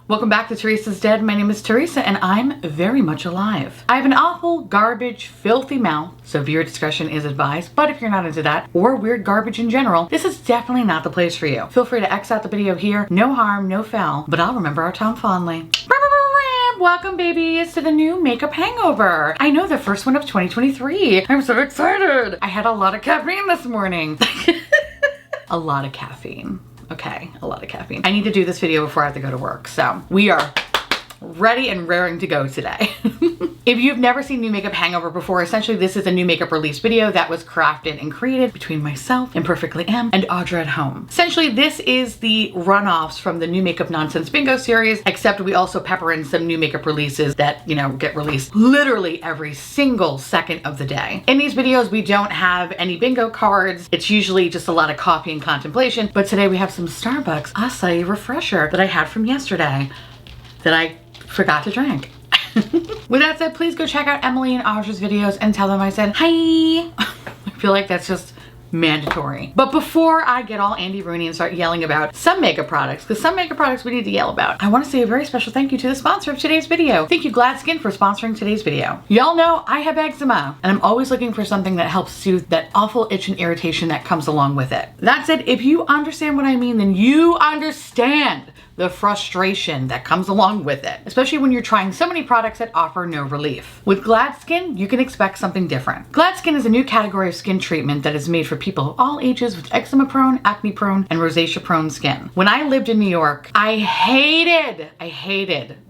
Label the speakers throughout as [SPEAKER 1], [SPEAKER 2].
[SPEAKER 1] Welcome back to Teresa's Dead. My name is Teresa and I'm very much alive. I have an awful, garbage, filthy mouth, so viewer discretion is advised, but if you're not into that, or weird garbage in general, this is definitely not the place for you. Feel free to X out the video here. No harm, no foul, but I'll remember our time fondly. Welcome babies to the new Makeup Hangover. I know, the first one of 2023. I'm so excited. I had a lot of caffeine this morning. A lot of caffeine. Okay, a lot of caffeine. I need to do this video before I have to go to work, so we are ready and raring to go today. If you've never seen New Makeup Hangover before, essentially this is a new makeup release video that was crafted and created between myself, Imperfectly Am, and Audra at home. Essentially this is the runoffs from the New Makeup Nonsense Bingo series, except we also pepper in some new makeup releases that, you know, get released literally every single second of the day. In these videos, we don't have any bingo cards. It's usually just a lot of coffee and contemplation, but today we have some Starbucks acai refresher that I had from yesterday that I forgot to drink. With that said, please go check out Emily and Audra's videos and tell them I said hi. I feel like that's just mandatory. But before I get all Andy Rooney and start yelling about some makeup products, because some makeup products we need to yell about, I want to say a very special thank you to the sponsor of today's video. Thank you, Gladskin, for sponsoring today's video. Y'all know I have eczema, and I'm always looking for something that helps soothe that awful itch and irritation that comes along with it. That said, if you understand what I mean, then you understand the frustration that comes along with it, especially when you're trying so many products that offer no relief. With Gladskin, you can expect something different. Gladskin is a new category of skin treatment that is made for people of all ages with eczema prone, acne prone, and rosacea prone skin. When I lived in New York, I hated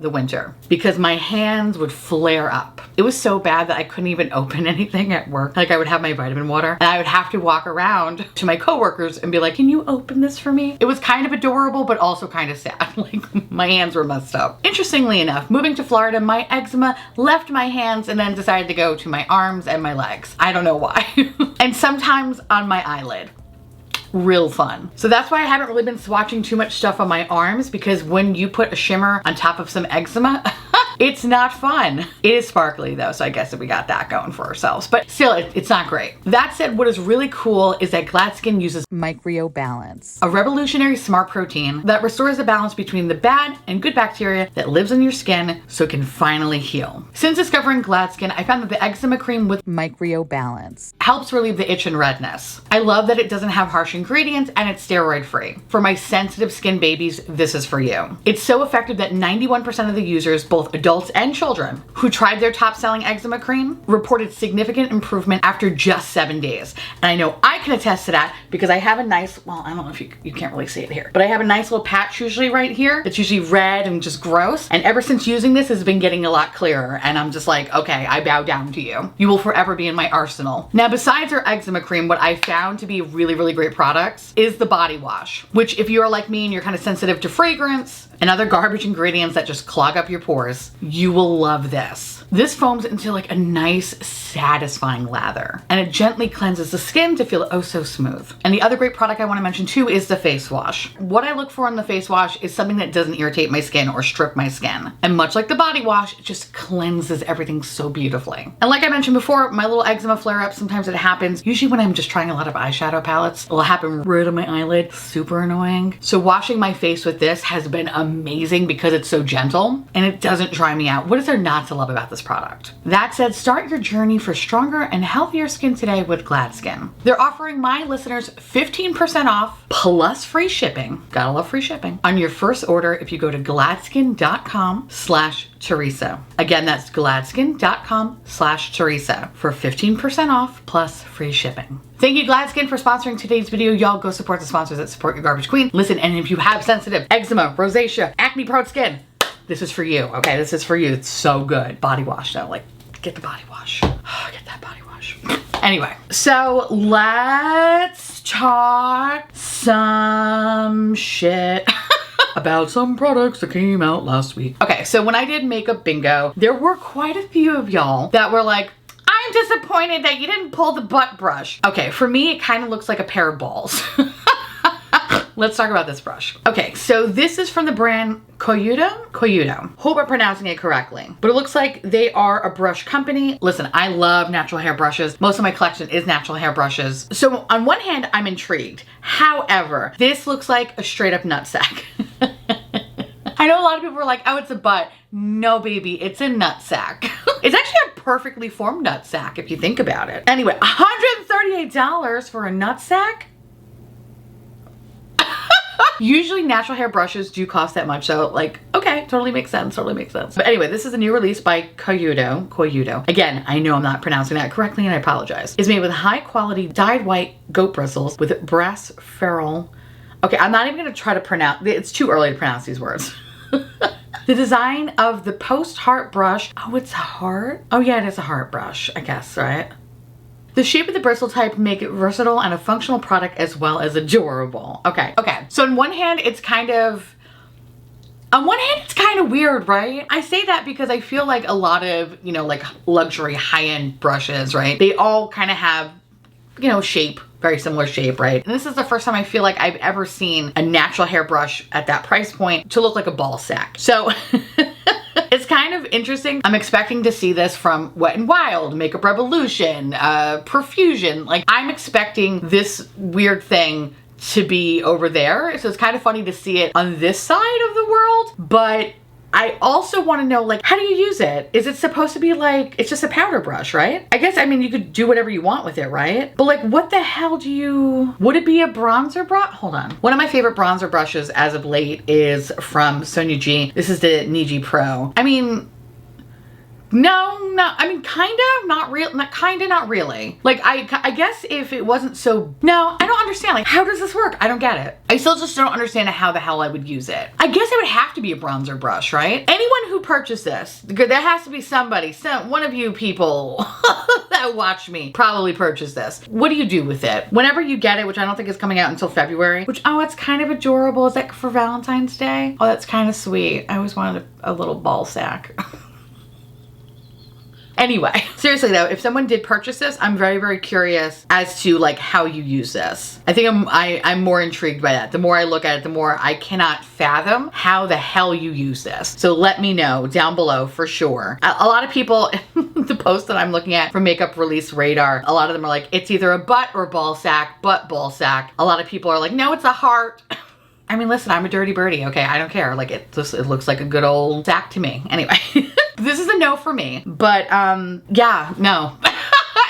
[SPEAKER 1] the winter because my hands would flare up. It was so bad that I couldn't even open anything at work. Like, I would have my vitamin water and I would have to walk around to my coworkers and be like, can you open this for me? It was kind of adorable, but also kind of sad. Like, my hands were messed up. Interestingly enough, moving to Florida, my eczema left my hands and then decided to go to my arms and my legs. I don't know why. And sometimes on my eyelid. Real fun. So that's why I haven't really been swatching too much stuff on my arms, because when you put a shimmer on top of some eczema, it's not fun. It is sparkly though, so I guess that we got that going for ourselves, but still it's not great. That said, what is really cool is that Gladskin uses Microbalance, a revolutionary smart protein that restores the balance between the bad and good bacteria that lives in your skin so it can finally heal. Since discovering Gladskin, I found that the eczema cream with Microbalance helps relieve the itch and redness. I love that it doesn't have harsh ingredients and it's steroid free. For my sensitive skin babies, this is for you. It's so effective that 91% of the users, both adults and children, who tried their top selling eczema cream reported significant improvement after just 7 days. And I know I can attest to that because I have a nice, well, I don't know if you can't really see it here, but I have a nice little patch usually right here that's usually red and just gross. And ever since using this, it's been getting a lot clearer. And I'm just like, okay, I bow down to you. You will forever be in my arsenal. Now, besides our eczema cream, what I found to be really, really great products is the body wash, which if you are like me and you're kind of sensitive to fragrance and other garbage ingredients that just clog up your pores, you will love this. This foams into like a nice, satisfying lather, and it gently cleanses the skin to feel oh so smooth. And the other great product I want to mention too is the face wash. What I look for in the face wash is something that doesn't irritate my skin or strip my skin. And much like the body wash, it just cleanses everything so beautifully. And like I mentioned before, my little eczema flare up, sometimes it happens, usually when I'm just trying a lot of eyeshadow palettes. It'll happen right on my eyelid, super annoying. So washing my face with this has been amazing because it's so gentle and it doesn't dry me out. What is there not to love about this product? That said, start your journey for stronger and healthier skin today with Gladskin. They're offering my listeners 15% off plus free shipping. Gotta love free shipping on your first order if you go to gladskin.com/Teresa. Again, that's gladskin.com/Teresa for 15% off plus free shipping. Thank you, Gladskin, for sponsoring today's video. Y'all go support the sponsors that support your garbage queen. Listen, and if you have sensitive eczema, rosacea, acne prone skin, this is for you, okay? This is for you. It's so good. Body wash though, like, get the body wash. Get that body wash. Anyway, so let's talk some shit about some products that came out last week. Okay, so when I did Makeup Bingo, there were quite a few of y'all that were like, I'm disappointed that you didn't pull the butt brush. Okay, for me, it kind of looks like a pair of balls. Let's talk about this brush. Okay, so this is from the brand Kayuto. Hope I'm pronouncing it correctly. But it looks like they are a brush company. Listen, I love natural hair brushes. Most of my collection is natural hair brushes. So on one hand, I'm intrigued. However, this looks like a straight up nutsack. I know a lot of people were like, oh, it's a butt. No, baby, it's a nutsack. It's actually a perfectly formed nutsack if you think about it. Anyway, $138 for a nutsack? Usually natural hair brushes do cost that much, so like, okay, totally makes sense, totally makes sense. But anyway, this is a new release by Koyuto. Again, I know I'm not pronouncing that correctly and I apologize. It's made with high quality dyed white goat bristles with brass ferrule. Okay, I'm not even gonna try to pronounce, it's too early to pronounce these words. The design of the post heart brush. Oh, it's a heart? Oh yeah, it is a heart brush, I guess, right? The shape of the bristle type make it versatile and a functional product as well as adorable. Okay. So on one hand, it's kind of weird, right? I say that because I feel like a lot of, you know, like luxury high-end brushes, right? They all kind of have, you know, shape, very similar shape, right? And this is the first time I feel like I've ever seen a natural hair brush at that price point to look like a ball sack. So it's kind of interesting. I'm expecting to see this from Wet n Wild, Makeup Revolution, Profusion. Like, I'm expecting this weird thing to be over there. So it's kind of funny to see it on this side of the world, but I also want to know, like, how do you use it? Is it supposed to be like, it's just a powder brush, right? I guess, I mean, you could do whatever you want with it, right? But like, what the hell do you, would it be a bronzer brush? Hold on. One of my favorite bronzer brushes as of late is from Sonia G. This is the Niji Pro. I mean, no, I mean, not really. Like, I guess if it wasn't so, no, I don't understand. Like, how does this work? I don't get it. I still just don't understand how the hell I would use it. I guess it would have to be a bronzer brush, right? Anyone who purchased this, there has to be somebody, one of you people that watch me probably purchased this. What do you do with it? Whenever you get it, which I don't think is coming out until February, which, oh, it's kind of adorable. Is that for Valentine's Day? Oh, that's kind of sweet. I always wanted a little ball sack. Anyway, seriously though, if someone did purchase this, I'm very, very curious as to like how you use this. I think I'm more intrigued by that. The more I look at it, the more I cannot fathom how the hell you use this. So let me know down below for sure. A lot of people, the post that I'm looking at from Makeup Release Radar, a lot of them are like, it's either a butt or ball sack, butt ball sack. A lot of people are like, no, it's a heart. I mean, listen, I'm a dirty birdie, okay? I don't care. Like, it looks like a good old sack to me. Anyway, this is a no for me. But, yeah, no.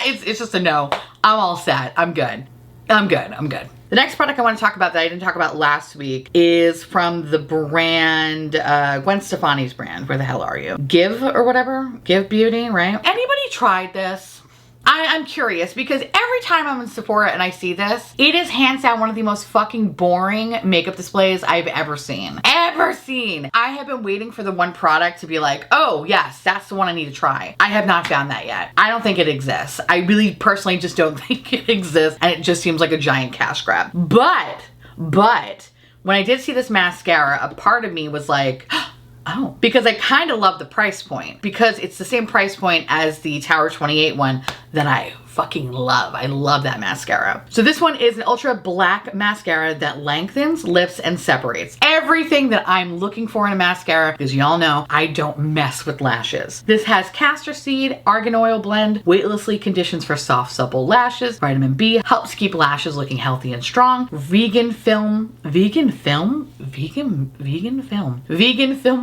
[SPEAKER 1] it's just a no. I'm all set. I'm good. The next product I want to talk about that I didn't talk about last week is from the brand, Gwen Stefani's brand. Where the hell are you? Give or whatever? Give Beauty, right? Anybody tried this? I'm curious because every time I'm in Sephora and I see this, it is hands down one of the most fucking boring makeup displays I've ever seen. I have been waiting for the one product to be like, oh yes, that's the one I need to try. I have not found that yet. I don't think it exists. I really personally just don't think it exists, and it just seems like a giant cash grab. But when I did see this mascara, a part of me was like, oh, because I kind of love the price point because it's the same price point as the Tower 28 one that I fucking love. I love that mascara. So this one is an ultra black mascara that lengthens, lifts, and separates. Everything that I'm looking for in a mascara, because y'all know I don't mess with lashes. This has castor seed, argan oil blend, weightlessly conditions for soft, supple lashes. Vitamin B helps keep lashes looking healthy and strong. Vegan film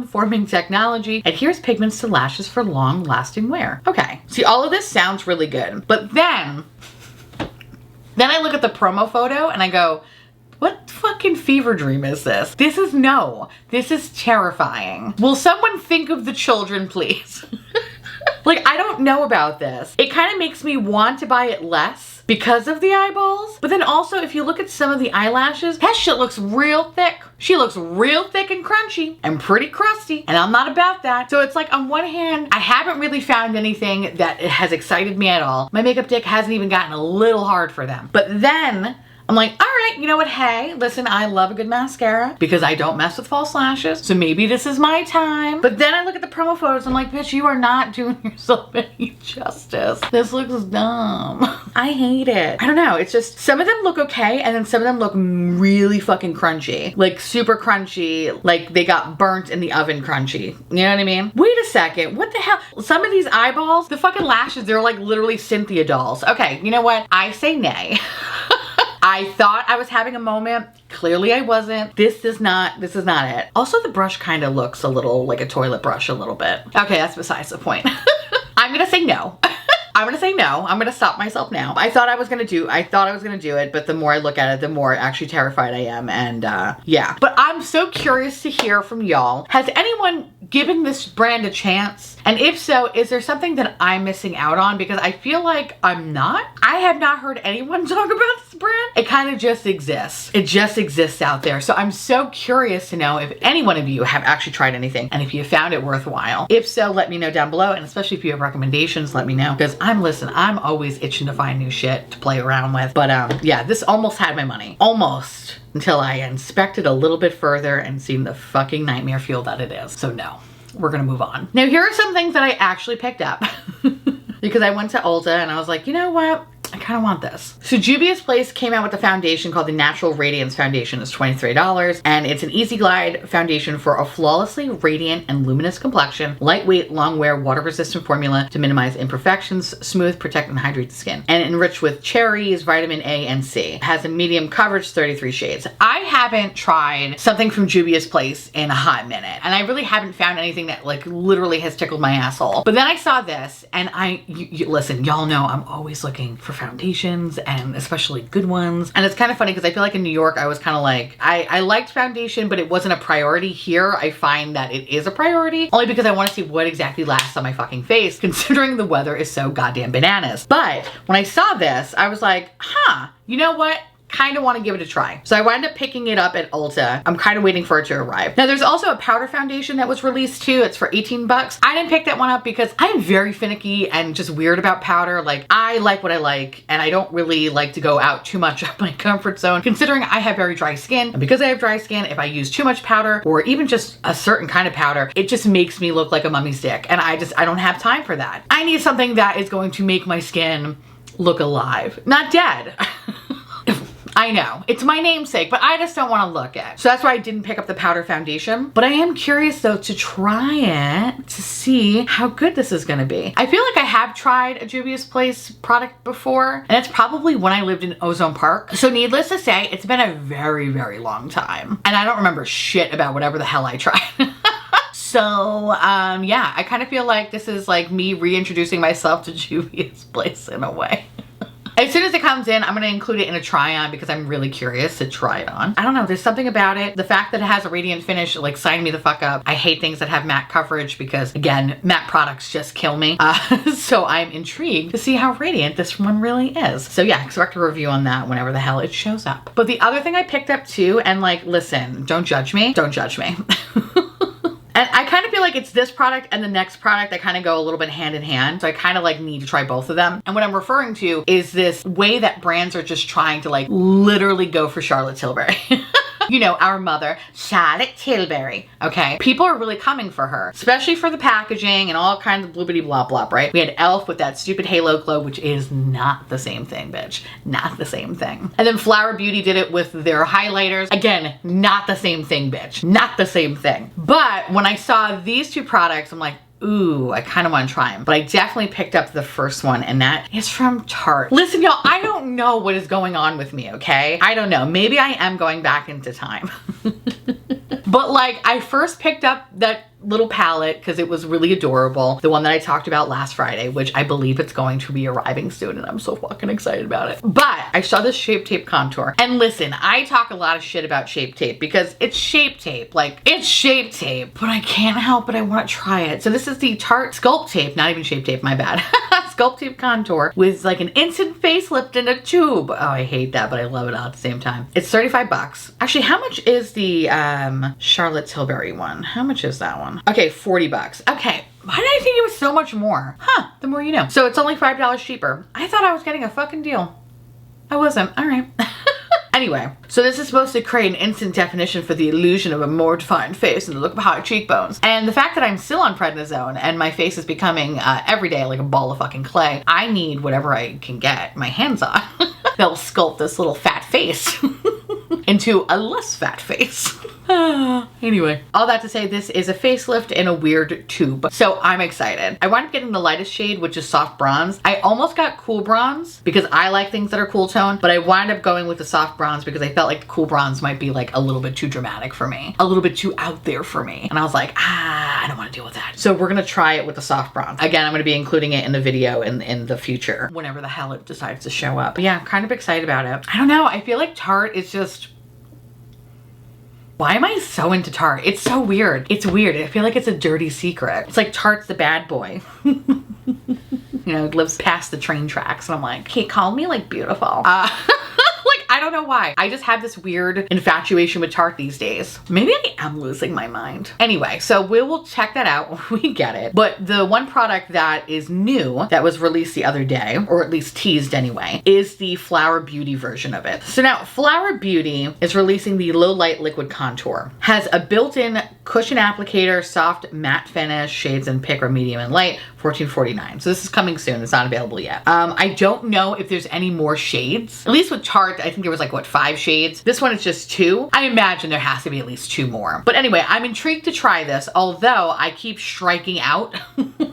[SPEAKER 1] forming technology adheres pigments to lashes for long lasting wear. Okay, see, all of this sounds really good, but then I look at the promo photo and I go, what fucking fever dream is this? This is terrifying. Will someone think of the children, please? Like, I don't know about this. It kind of makes me want to buy it less because of the eyeballs. But then also, if you look at some of the eyelashes, that shit looks real thick. She looks real thick and crunchy and pretty crusty, and I'm not about that. So it's like, on one hand, I haven't really found anything that has excited me at all. My makeup dick hasn't even gotten a little hard for them. But then I'm like, all right, you know what? Hey, listen, I love a good mascara because I don't mess with false lashes. So maybe this is my time. But then I look at the promo photos. I'm like, bitch, you are not doing yourself any justice. This looks dumb. I hate it. I don't know. It's just, some of them look okay. And then some of them look really fucking crunchy. Like super crunchy. Like they got burnt in the oven crunchy. You know what I mean? Wait a second. What the hell? Some of these eyeballs, the fucking lashes, they're like literally Cynthia dolls. Okay, you know what? I say nay. I thought I was having a moment. Clearly I wasn't. This is not it. Also, the brush kind of looks a little like a toilet brush a little bit. Okay, that's besides the point. I'm gonna say no. I'm gonna say no. I'm gonna stop myself now. I thought I was gonna do it, but the more I look at it, the more actually terrified I am, and yeah. But I'm so curious to hear from y'all. Has anyone given this brand a chance? And if so, is there something that I'm missing out on? Because I feel like I'm not. I have not heard anyone talk about this brand. It kind of just exists. It just exists out there. So I'm so curious to know if any one of you have actually tried anything and if you found it worthwhile. If so, let me know down below. And especially if you have recommendations, let me know. Because I'm always itching to find new shit to play around with. But yeah, this almost had my money. Almost. Until I inspected a little bit further and seen the fucking nightmare fuel that it is. So no. We're gonna move on. Now here are some things that I actually picked up because I went to Ulta and I was like, you know what? I kind of want this. So Juvia's Place came out with a foundation called the Natural Radiance Foundation. It's $23 and it's an Easy Glide foundation for a flawlessly radiant and luminous complexion, lightweight, long wear, water resistant formula to minimize imperfections, smooth, protect, and hydrate the skin. And enriched with cherries, vitamin A and C. It has a medium coverage, 33 shades. I haven't tried something from Juvia's Place in a hot minute, and I really haven't found anything that like literally has tickled my asshole. But then I saw this and listen, y'all know I'm always looking for foundations, and especially good ones. And it's kind of funny because I feel like in New York I was kind of like, I liked foundation, but it wasn't a priority. Here I find that it is a priority, only because I want to see what exactly lasts on my fucking face, considering the weather is so goddamn bananas. But when I saw this, I was like, huh, you know what? Kind of want to give it a try. So I wound up picking it up at Ulta. I'm kind of waiting for it to arrive. Now there's also a powder foundation that was released too. It's for 18 bucks. I didn't pick that one up because I'm very finicky and just weird about powder. Like I like what I like and I don't really like to go out too much of my comfort zone, considering I have very dry skin. And because I have dry skin, if I use too much powder or even just a certain kind of powder, it just makes me look like a mummy's dick. And I don't have time for that. I need something that is going to make my skin look alive, not dead. I know, it's my namesake, but I just don't want to look at it. So that's why I didn't pick up the powder foundation. But I am curious though to try it to see how good this is gonna be. I feel like I have tried a Juvia's Place product before, and it's probably when I lived in Ozone Park. So needless to say, it's been a very, very long time. And I don't remember shit about whatever the hell I tried. So, yeah, I kind of feel like this is like me reintroducing myself to Juvia's Place in a way. As soon as it comes in, I'm going to include it in a try on because I'm really curious to try it on. I don't know, there's something about it. The fact that it has a radiant finish, like, sign me the fuck up. I hate things that have matte coverage because, again, matte products just kill me. So I'm intrigued to see how radiant this one really is. So yeah, expect a review on that whenever the hell it shows up. But the other thing I picked up too, and like, listen, don't judge me. Don't judge me. And I kind of feel like it's this product and the next product that kind of go a little bit hand in hand. So I kind of like need to try both of them. And what I'm referring to is this way that brands are just trying to like literally go for Charlotte Tilbury. You know, our mother, Charlotte Tilbury, okay? People are really coming for her, especially for the packaging and all kinds of bloopity blah blah, right? We had e.l.f. with that stupid halo glow, which is not the same thing, bitch. Not the same thing. And then Flower Beauty did it with their highlighters. Again, not the same thing, bitch. Not the same thing. But when I saw these two products, I'm like, ooh, I kind of want to try them. But I definitely picked up the first one, and that is from Tarte. Listen, y'all, I don't know what is going on with me, okay? I don't know. Maybe I am going back into time. But like, I first picked up that little palette because it was really adorable. The one that I talked about last Friday, which I believe it's going to be arriving soon, and I'm so fucking excited about it. But I saw this Shape Tape contour. And listen, I talk a lot of shit about Shape Tape because it's Shape Tape. Like, it's Shape Tape, but I can't help but I want to try it. So this is the Tarte Sculpt Tape, not even Shape Tape, my bad. Sculpt Tape contour with like an instant facelift in a tube. Oh, I hate that, but I love it all at the same time. It's 35 bucks. Actually, how much is the Charlotte Tilbury one? How much is that one? Okay, 40 bucks. Okay. Why did I think it was so much more? Huh, the more you know. So it's only $5 cheaper. I thought I was getting a fucking deal. I wasn't. All right. Anyway, so this is supposed to create an instant definition for the illusion of a more defined face and the look of high cheekbones. And the fact that I'm still on prednisone and my face is becoming every day like a ball of fucking clay, I need whatever I can get my hands on that'll sculpt this little fat face. into a less fat face. Anyway, all that to say, this is a facelift in a weird tube. So I'm excited. I wound up getting the lightest shade, which is soft bronze. I almost got cool bronze because I like things that are cool tone, but I wound up going with the soft bronze because I felt like the cool bronze might be like a little bit too dramatic for me, a little bit too out there for me. And I was like, I don't want to deal with that. So we're gonna try it with the soft bronze. Again, I'm gonna be including it in the video in the future, whenever the hell it decides to show up. But yeah, I'm kind of excited about it. I don't know, I feel like Tarte is just, why am I so into Tarte? It's so weird. It's weird. I feel like it's a dirty secret. It's like Tarte's the bad boy. You know, it lives past the train tracks. And I'm like, he called me like beautiful. Like, I don't know why. I just have this weird infatuation with Tarte these days. Maybe I am losing my mind. Anyway, so we will check that out when we get it. But the one product that is new that was released the other day, or at least teased anyway, is the Flower Beauty version of it. So now Flower Beauty is releasing the Low Light Liquid Contour. Has a built-in cushion applicator, soft matte finish, shades in Pick or Medium and Light, $14.49. So this is coming soon. It's not available yet. I don't know if there's any more shades. At least with Tarte, I think there was like, what, 5 shades? This one is just 2. I imagine there has to be at least 2 more. But anyway, I'm intrigued to try this, although I keep striking out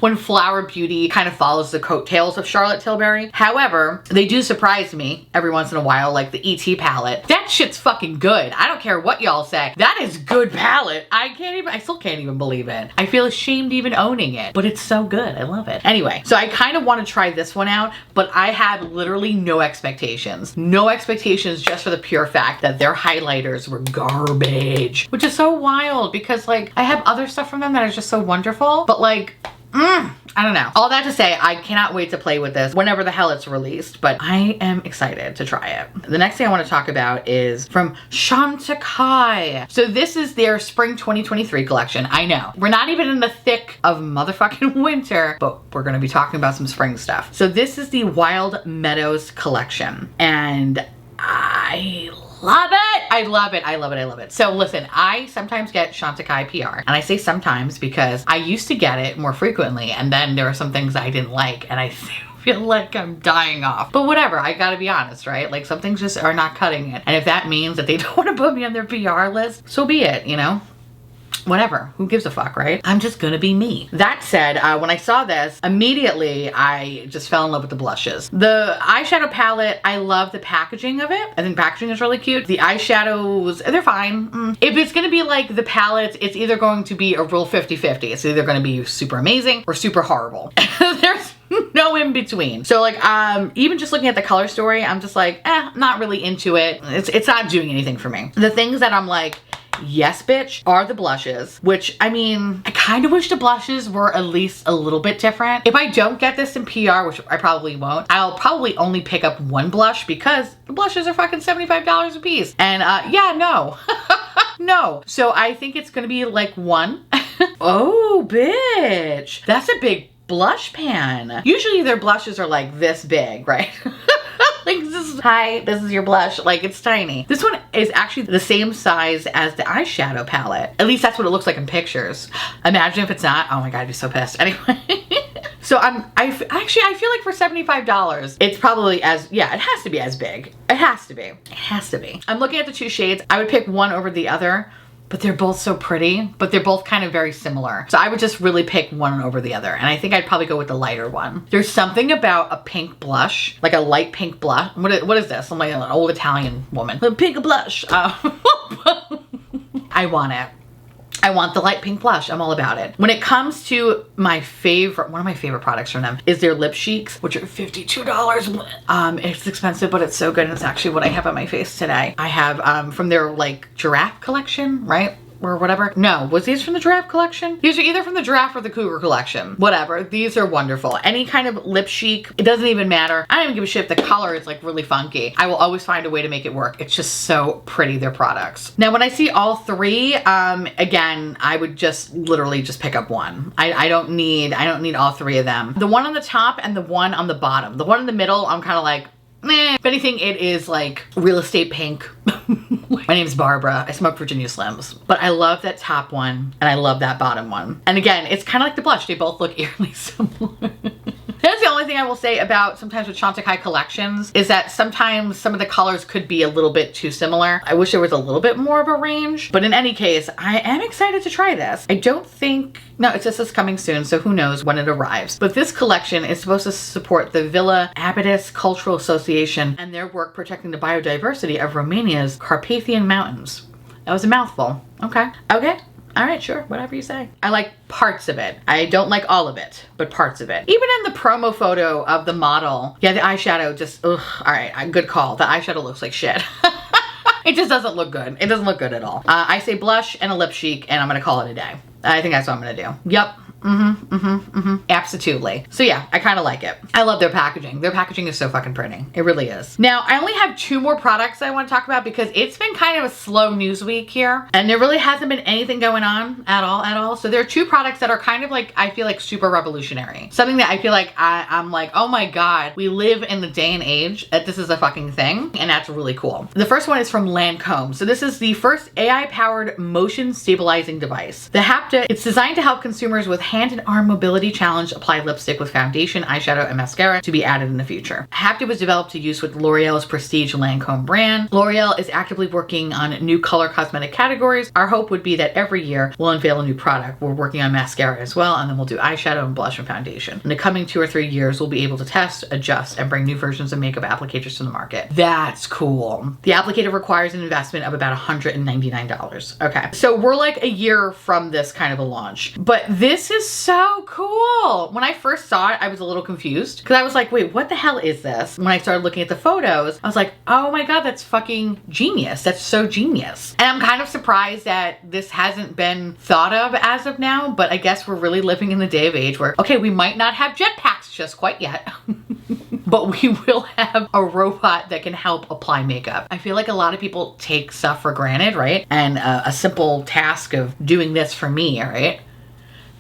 [SPEAKER 1] when Flower Beauty kind of follows the coattails of Charlotte Tilbury. However, they do surprise me every once in a while, like the ET palette. That shit's fucking good. I don't care what y'all say. That is good palette. I still can't even believe it. I feel ashamed even owning it, but it's so good. I love it. Anyway, so I kind of want to try this one out, but I had literally no expectations. No expectations, just for the pure fact that their highlighters were garbage, which is so wild because like I have other stuff from them that is just so wonderful, but like, I don't know. All that to say, I cannot wait to play with this whenever the hell it's released, but I am excited to try it. The next thing I want to talk about is from Shanta Kai. So this is their spring 2023 collection. I know, we're not even in the thick of motherfucking winter, but we're going to be talking about some spring stuff. So this is the Wild Meadows collection, and I love it. I love it. I love it. I love it. So listen, I sometimes get Shanta Kai PR, and I say sometimes because I used to get it more frequently, and then there are some things I didn't like, and I feel like I'm dying off. But whatever, I gotta be honest, right? Like some things just are not cutting it. And if that means that they don't want to put me on their PR list, so be it, you know? Whatever, who gives a fuck, right? I'm just gonna be me. That said, when I saw this, immediately I just fell in love with the blushes. The eyeshadow palette, I love the packaging of it. I think packaging is really cute. The eyeshadows, they're fine. If it's gonna be like the palettes, it's either going to be a real 50-50. It's either gonna be super amazing or super horrible. There's no in between. So like, even just looking at the color story, I'm just like, not really into it. It's not doing anything for me. The things that I'm like, yes bitch, are the blushes, which I mean, I kind of wish the blushes were at least a little bit different. If I don't get this in PR, which I probably won't, I'll probably only pick up one blush because the blushes are fucking $75 a piece. And yeah, no. No. So I think it's gonna be like one. Oh bitch, that's a big blush pan. Usually their blushes are like this big, right? Like hi, this is your blush. Like it's tiny. This one is actually the same size as the eyeshadow palette. At least that's what it looks like in pictures. Imagine if it's not. Oh my God, I'd be so pissed. Anyway. So I feel like for $75, it's probably as, yeah, it has to be as big. It has to be. It has to be. I'm looking at the 2 shades. I would pick one over the other, but they're both so pretty, but they're both kind of very similar. So I would just really pick one over the other. And I think I'd probably go with the lighter one. There's something about a pink blush, like a light pink blush. What is this? I'm like an old Italian woman. A pink blush. I want it. I want the light pink blush. I'm all about it. When it comes to my favorite, one of my favorite products from them is their lip cheeks, which are $52. It's expensive, but it's so good. And it's actually what I have on my face today. I have from their like giraffe collection, right? Or whatever. No, was these from the giraffe collection? These are either from the giraffe or the cougar collection. Whatever. These are wonderful. Any kind of lip chic, it doesn't even matter. I don't even give a shit if the color is like really funky. I will always find a way to make it work. It's just so pretty, their products. Now, when I see all 3, again, I would just literally just pick up one. I don't need all 3 of them. The one on the top and the one on the bottom. The one in the middle, I'm kind of like, meh. If anything, it is like real estate pink. My name's Barbara. I smoke Virginia Slims. But I love that top one and I love that bottom one. And again, it's kind of like the blush. They both look eerily similar. That's the only only thing I will say about sometimes with Shanta Kai collections is that sometimes some of the colors could be a little bit too similar. I wish there was a little bit more of a range, but in any case, I am excited to try this. I don't think, no, it says it's coming soon, so who knows when it arrives. But this collection is supposed to support the Villa Abatis Cultural Association and their work protecting the biodiversity of Romania's Carpathian Mountains. That was a mouthful. Okay. Okay. All right, sure, whatever you say. I like parts of it. I don't like all of it, but parts of it. Even in the promo photo of the model, yeah, the eyeshadow just, ugh, all right, good call. The eyeshadow looks like shit. It just doesn't look good. It doesn't look good at all. I say blush and a lip cheek, and I'm gonna call it a day. I think that's what I'm gonna do. Yep. Absolutely. So yeah, I kind of like it. I love their packaging. Their packaging is so fucking pretty. It really is. Now, I only have 2 more products I want to talk about because it's been kind of a slow news week here and there really hasn't been anything going on at all. So there are 2 products that are kind of like, I feel like super revolutionary. Something that I feel like I'm like, oh my God, we live in the day and age that this is a fucking thing, and that's really cool. The first one is from Lancome. So this is the first AI-powered motion stabilizing device. The Hapta, it's designed to help consumers with hand and arm mobility challenge apply lipstick with foundation, eyeshadow, and mascara to be added in the future. Hapta was developed to use with L'Oreal's prestige Lancome brand. L'Oreal is actively working on new color cosmetic categories. Our hope would be that every year we'll unveil a new product. We're working on mascara as well, and then we'll do eyeshadow and blush and foundation. In the coming 2 or 3 years, we'll be able to test, adjust, and bring new versions of makeup applicators to the market. That's cool. The applicator requires an investment of about $199. Okay, so we're like a year from this kind of a launch, but this is so cool. When I first saw it, I was a little confused because I was like, wait, what the hell is this? When I started looking at the photos, I was like, oh my God, that's fucking genius. That's so genius. And I'm kind of surprised that this hasn't been thought of as of now, but I guess we're really living in the day of age where, okay, we might not have jetpacks just quite yet, but we will have a robot that can help apply makeup. I feel like a lot of people take stuff for granted, right? And a simple task of doing this for me, right,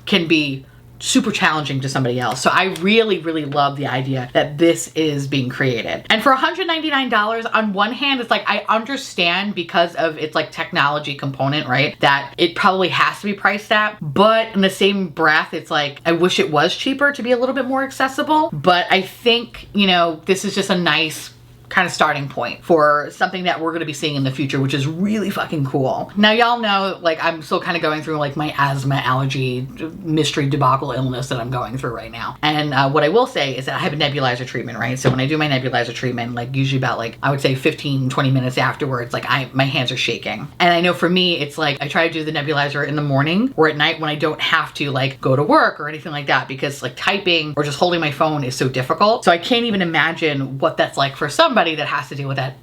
[SPEAKER 1] can be super challenging to somebody else. So I really, really love the idea that this is being created. And for $199, on one hand, it's like, I understand because of its like technology component, right? That it probably has to be priced at, but in the same breath, it's like, I wish it was cheaper to be a little bit more accessible. But I think, you know, this is just a nice kind of starting point for something that we're going to be seeing in the future, which is really fucking cool. Now, y'all know, like, I'm still kind of going through like my asthma, allergy, mystery debacle illness that I'm going through right now. And what I will say is that I have a nebulizer treatment, right? So when I do my nebulizer treatment, like usually about like, I would say 15, 20 minutes afterwards, like my hands are shaking. And I know for me, it's like, I try to do the nebulizer in the morning or at night when I don't have to like go to work or anything like that, because like typing or just holding my phone is so difficult. So I can't even imagine what that's like for somebody that has to deal with that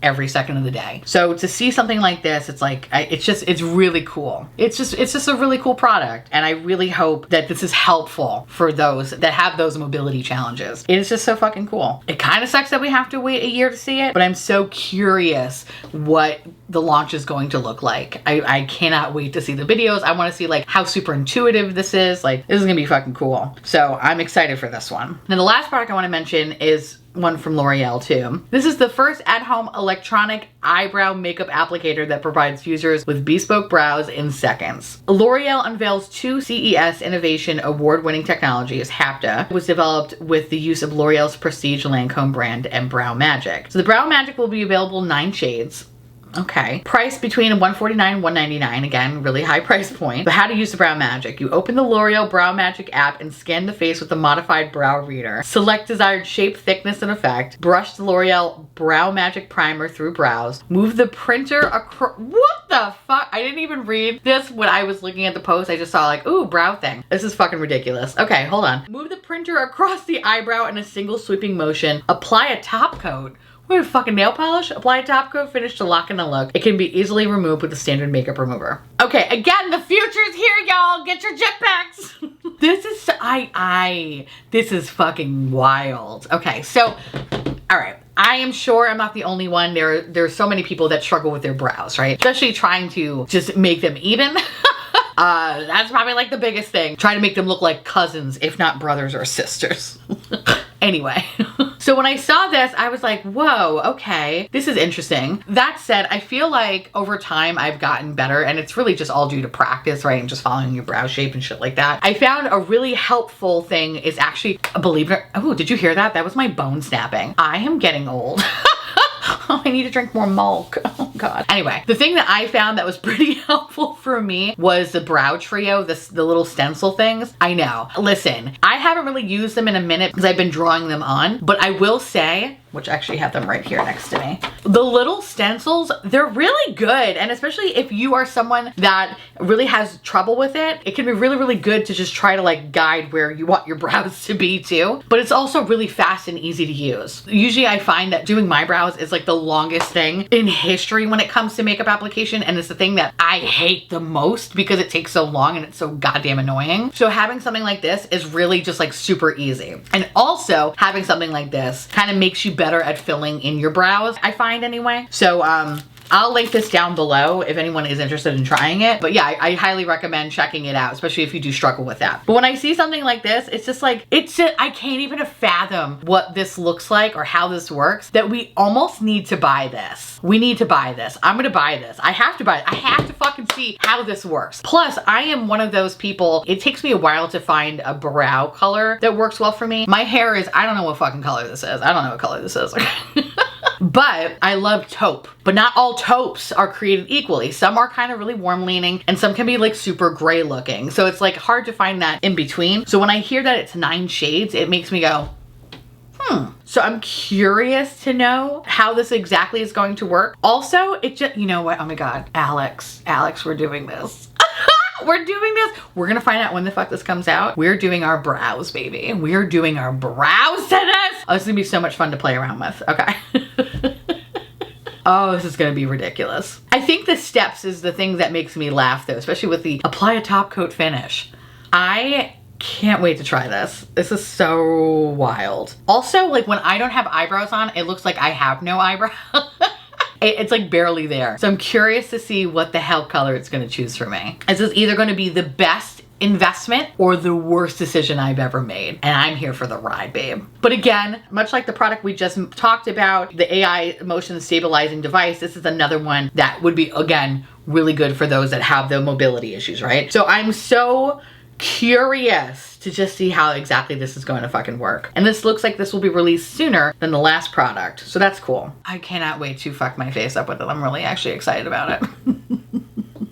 [SPEAKER 1] every second of the day. So to see something like this, it's like, it's really cool. It's just a really cool product. And I really hope that this is helpful for those that have those mobility challenges. It is just so fucking cool. It kind of sucks that we have to wait a year to see it, but I'm so curious what the launch is going to look like. I cannot wait to see the videos. I want to see like how super intuitive this is. Like, this is gonna be fucking cool. So I'm excited for this one. Now the last product I want to mention is one from L'Oreal too. This is the first at-home electronic eyebrow makeup applicator that provides users with bespoke brows in seconds. L'Oreal unveils 2 CES Innovation Award-winning technologies. Hapta was developed with the use of L'Oreal's prestige Lancome brand and Brow Magic. So the Brow Magic will be available 9 shades. Okay. Price between $149 and $199. Again, really high price point. But how to use the Brow Magic. You open the L'Oreal Brow Magic app and scan the face with the modified brow reader. Select desired shape, thickness, and effect. Brush the L'Oreal Brow Magic primer through brows. Move the printer across. What the fuck? I didn't even read this when I was looking at the post. I just saw like, ooh, brow thing. This is fucking ridiculous. Okay, hold on. Move the printer across the eyebrow in a single sweeping motion. Apply a top coat. What, fucking nail polish? Apply a top coat, finish to lock in a look. It can be easily removed with a standard makeup remover. Okay, again, the future's here, y'all. Get your jetpacks. This is, this is fucking wild. Okay, so, all right. I am sure I'm not the only one. There's so many people that struggle with their brows, right? Especially trying to just make them even. That's probably like the biggest thing. Try to make them look like cousins, if not brothers or sisters. Anyway, so when I saw this, I was like, whoa, okay, this is interesting. That said, I feel like over time I've gotten better, and it's really just all due to practice, right? And just following your brow shape and shit like that. I found a really helpful thing is actually, believe it or, oh, did you hear that? That was my bone snapping. I am getting old. Oh, I need to drink more milk. Oh God. Anyway, the thing that I found that was pretty helpful for me was the brow trio, the little stencil things. I know. Listen, I haven't really used them in a minute because I've been drawing them on, but I will say, which I actually have them right here next to me. The little stencils, they're really good. And especially if you are someone that really has trouble with it, it can be really, really good to just try to like guide where you want your brows to be too. But it's also really fast and easy to use. Usually I find that doing my brows is like the longest thing in history when it comes to makeup application. And it's the thing that I hate the most because it takes so long and it's so goddamn annoying. So having something like this is really just like super easy. And also having something like this kind of makes you better at filling in your brows, I find anyway. So I'll link this down below if anyone is interested in trying it. But yeah, I highly recommend checking it out, especially if you do struggle with that. But when I see something like this, it's just like, I can't even fathom what this looks like or how this works, that we almost need to buy this. We need to buy this. I'm gonna buy this. I have to buy it. I have to fucking see how this works. Plus, I am one of those people, it takes me a while to find a brow color that works well for me. My hair is, I don't know what fucking color this is. I don't know what color this is. But I love taupe, but not all taupes are created equally. Some are kind of really warm leaning and some can be like super gray looking. So it's like hard to find that in between. So when I hear that it's 9 shades, it makes me go, So I'm curious to know how this exactly is going to work. Also, it just, you know what? Oh my God, Alex, we're doing this. We're doing this. We're gonna find out when the fuck this comes out. We're doing our brows, baby. We're doing our brows to this. Oh, it's gonna be so much fun to play around with. Okay. Oh, this is gonna be ridiculous. I think the steps is the thing that makes me laugh though, especially with the apply a top coat finish. I can't wait to try this. This is so wild. Also, like when I don't have eyebrows on, it looks like I have no eyebrows. It's like barely there. So I'm curious to see what the hell color it's gonna choose for me. This is either gonna be the best investment or the worst decision I've ever made. And I'm here for the ride, babe. But again, much like the product we just talked about, the AI motion stabilizing device, this is another one that would be, again, really good for those that have the mobility issues, right? So I'm so curious to just see how exactly this is going to fucking work. And this looks like this will be released sooner than the last product. So that's cool. I cannot wait to fuck my face up with it. I'm really actually excited about it.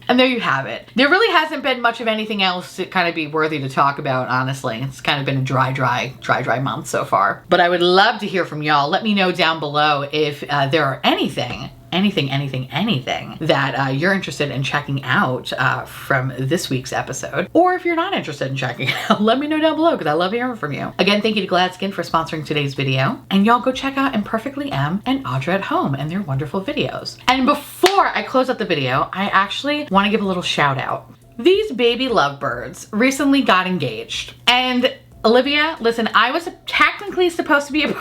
[SPEAKER 1] And there you have it. There really hasn't been much of anything else to kind of be worthy to talk about, honestly. It's kind of been a dry month so far. But I would love to hear from y'all. Let me know down below if there are anything that you're interested in checking out from this week's episode. Or if you're not interested in checking it out, let me know down below because I love hearing from you. Again, thank you to Gladskin for sponsoring today's video. And y'all go check out Imperfectly M and Audra at Home and their wonderful videos. And before I close up the video, I actually want to give a little shout out. These baby lovebirds recently got engaged. And Olivia, listen, I was technically supposed to be a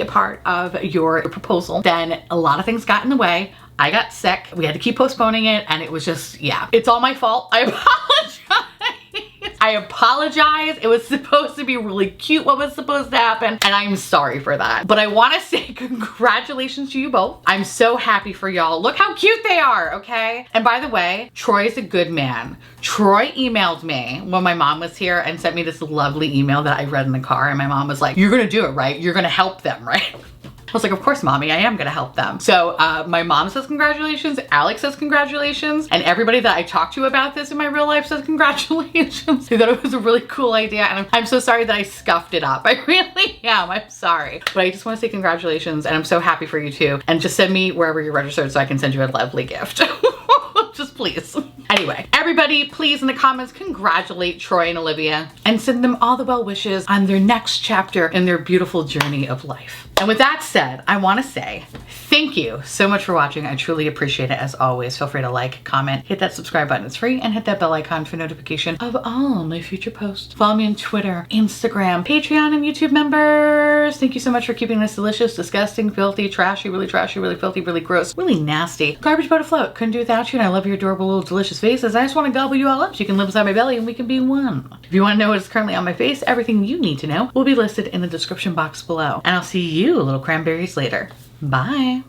[SPEAKER 1] part of your proposal. Then a lot of things got in the way. I got sick. We had to keep postponing it. And it was just, yeah, it's all my fault. I apologize. I apologize. It was supposed to be really cute what was supposed to happen, and I'm sorry for that. But I want to say congratulations to you both. I'm so happy for y'all. Look how cute they are, okay? And by the way, Troy is a good man. Troy emailed me when my mom was here and sent me this lovely email that I read in the car, and my mom was like, "You're gonna do it, right? You're gonna help them, right?" I was like, of course, mommy, I am gonna help them. So my mom says congratulations, Alex says congratulations, and everybody that I talked to about this in my real life says congratulations. They thought it was a really cool idea, and I'm so sorry that I scuffed it up. I really am, I'm sorry. But I just wanna say congratulations, and I'm so happy for you too. And just send me wherever you're registered so I can send you a lovely gift. Just please. Anyway, everybody, please in the comments, congratulate Troy and Olivia and send them all the well wishes on their next chapter in their beautiful journey of life. And with that said, I want to say thank you so much for watching. I truly appreciate it. As always, feel free to like, comment, hit that subscribe button. It's free, and hit that bell icon for notification of all my future posts. Follow me on Twitter, Instagram, Patreon, and YouTube members. Thank you so much for keeping this delicious, disgusting, filthy, trashy, really filthy, really gross, really nasty garbage boat afloat. Couldn't do without you, and I love your adorable little delicious faces. I just want to gobble you all up so you can live inside my belly and we can be one. If you want to know what is currently on my face, everything you need to know will be listed in the description box below. And I'll see you little cranberries later. Bye.